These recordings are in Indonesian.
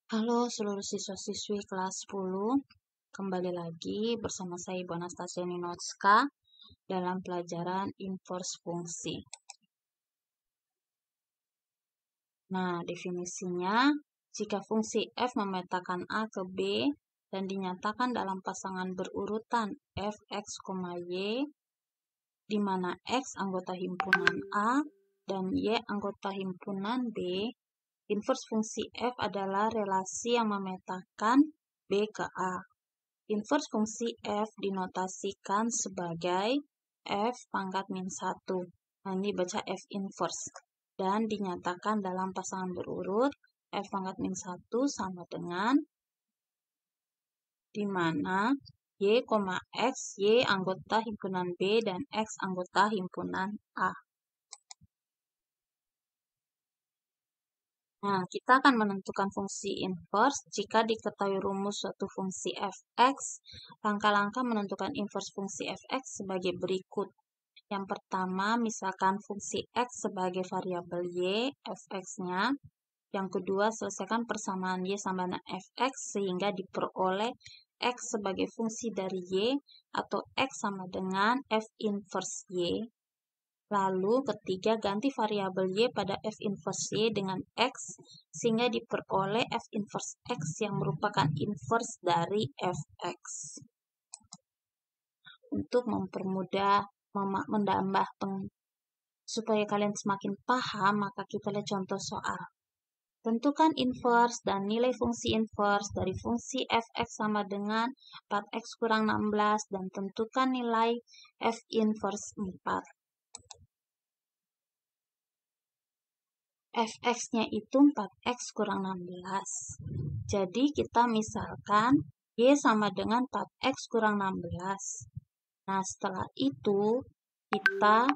Halo seluruh siswa-siswi kelas 10, kembali lagi bersama saya Ibu Anastasia Ninotska dalam pelajaran inverse fungsi. Nah, definisinya, jika fungsi f memetakan a ke b dan dinyatakan dalam pasangan berurutan fx, y, di mana x anggota himpunan a dan y anggota himpunan b, inverse fungsi f adalah relasi yang memetakan b ke a. Inverse fungsi f dinotasikan sebagai f pangkat min 1. Nah, ini baca f inverse. Dan dinyatakan dalam pasangan berurut f pangkat min 1 sama dengan di mana y, x, y anggota himpunan b dan x anggota himpunan a. Nah, kita akan menentukan fungsi inverse jika diketahui rumus suatu fungsi fx. Langkah-langkah menentukan inverse fungsi fx sebagai berikut. Yang pertama, misalkan fungsi x sebagai variabel y, fx-nya. Yang kedua, selesaikan persamaan y sama dengan fx sehingga diperoleh x sebagai fungsi dari y atau x sama dengan f inverse y. Lalu ketiga, ganti variabel y pada f inverse y dengan x sehingga diperoleh f inverse x yang merupakan inverse dari fx. Untuk mempermudah menambah supaya kalian semakin paham, maka kita lihat contoh soal. Tentukan inverse dan nilai fungsi inverse dari fungsi fx sama dengan 4x kurang 16 dan tentukan nilai f inverse 4. fx-nya itu 4x kurang 16. Jadi kita misalkan y sama dengan 4x kurang 16. Nah, setelah itu kita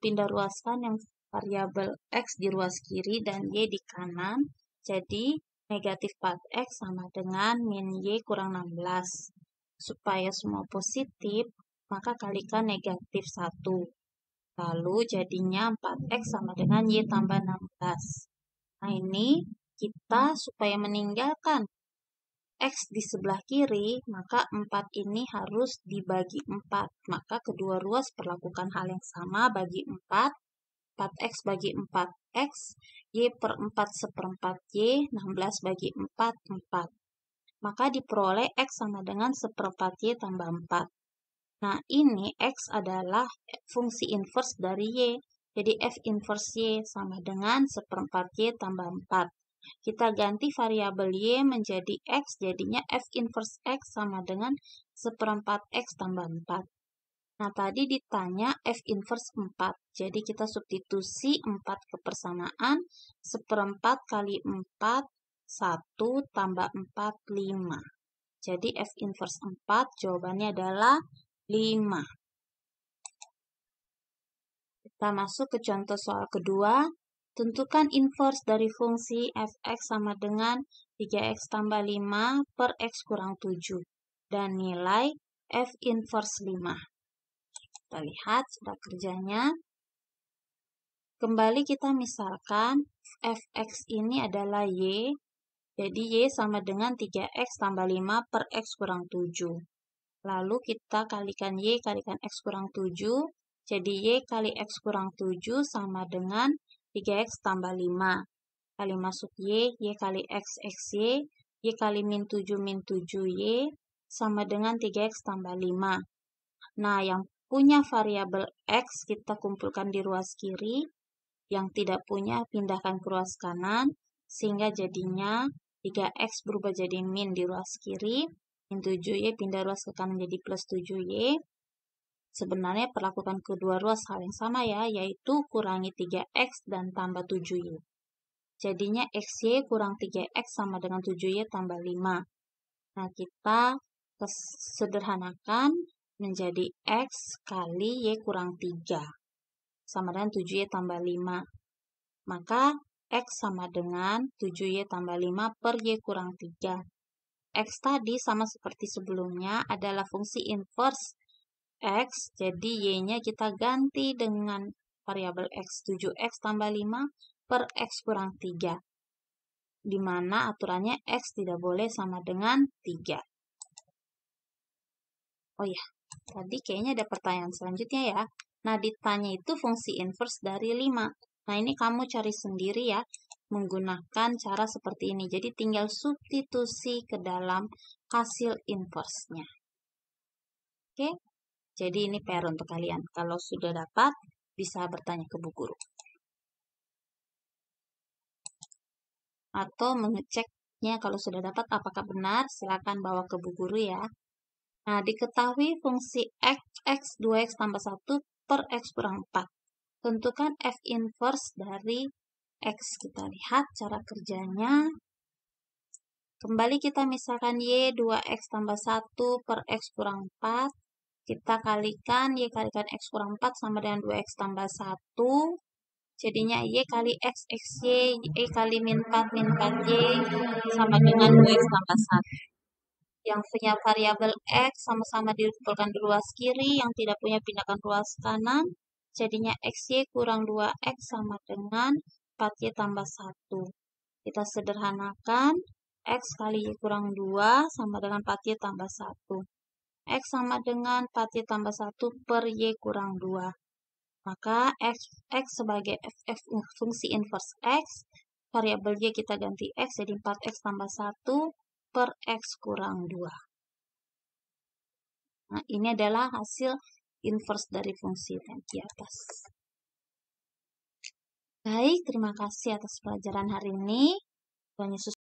pindah ruaskan yang variabel x di ruas kiri dan y di kanan. Jadi negatif 4x sama dengan min y kurang 16. Supaya semua positif, maka kalikan negatif 1. Lalu jadinya 4x sama dengan y tambah 16. Nah, ini kita supaya meninggalkan x di sebelah kiri, maka 4 ini harus dibagi 4. Maka kedua ruas perlakukan hal yang sama, bagi 4. 4x bagi 4x, y per 4 seperempat y, 16 bagi 4, 4. Maka diperoleh x sama dengan seperempat y tambah 4. Nah, ini x adalah fungsi inverse dari y. Jadi f inverse y sama dengan seperempat y tambah 4. Kita ganti variabel y menjadi x, jadinya f inverse x sama dengan seperempat x tambah 4. Nah, tadi ditanya f inverse 4. Jadi kita substitusi 4 ke persamaan. Seperempat kali 4, 1 tambah 4, 5. Jadi f inverse 4 jawabannya adalah 5. Kita masuk ke contoh soal kedua. Tentukan inverse dari fungsi fx sama dengan 3x tambah 5 per x kurang 7. Dan nilai f inverse 5. Kita lihat sudah kerjanya. Kembali kita misalkan fx ini adalah y. Jadi y sama dengan 3x tambah 5 per x kurang 7. Lalu kita kalikan y kalikan x kurang 7. Jadi y kali x kurang 7 sama dengan 3x tambah 5. Kali masuk y kali x, y kali min 7 y, sama dengan 3x tambah 5. Nah, yang punya variabel x kita kumpulkan di ruas kiri, yang tidak punya pindahkan ke ruas kanan, sehingga jadinya 3x berubah jadi min di ruas kiri, min 7y pindah ruas ke kanan jadi plus 7y. Sebenarnya perlakukan kedua ruas hal yang sama ya, yaitu kurangi 3x dan tambah 7y. Jadinya xy kurang 3x sama dengan 7y tambah 5. Nah, kita sederhanakan menjadi x kali y kurang 3. Sama dengan 7y tambah 5. Maka x sama dengan 7y tambah 5 per y kurang 3. X tadi sama seperti sebelumnya adalah fungsi inverse x, jadi y-nya kita ganti dengan variabel x, 7x tambah 5 per x kurang 3. di mana aturannya X tidak boleh sama dengan 3. Oh ya, tadi kayaknya ada pertanyaan selanjutnya ya. Nah, ditanya itu fungsi inverse dari 5. Nah, ini kamu cari sendiri ya, menggunakan cara seperti ini. Jadi, tinggal substitusi ke dalam hasil inverse-nya. Oke, jadi ini PR untuk kalian. Kalau sudah dapat, bisa bertanya ke bu guru. Atau mengeceknya kalau sudah dapat apakah benar, silakan bawa ke bu guru ya. Nah, diketahui fungsi x 2x tambah 1 per x kurang 4. Tentukan f inverse dari x. Kita lihat cara kerjanya. Kembali kita misalkan y 2x tambah 1 per x kurang 4. Kita kalikan y kalikan x kurang 4 sama dengan 2x tambah 1. Jadinya y kali x, xy, y kali min 4 y sama dengan 2x tambah 1. Yang punya variabel x sama-sama dikumpulkan di ruas kiri, yang tidak punya pindahkan ruas kanan. Jadinya xy kurang 2x sama dengan 4y tambah 1. Kita sederhanakan, x kali y kurang 2 sama dengan 4y tambah 1. X sama dengan 4y tambah 1 per y kurang 2. Maka x sebagai fungsi inverse x, variabel y kita ganti x, jadi 4x tambah 1 per x kurang 2. Nah, ini adalah hasil inverse dari fungsi di atas. Baik, terima kasih atas pelajaran hari ini. Tuhan Yesus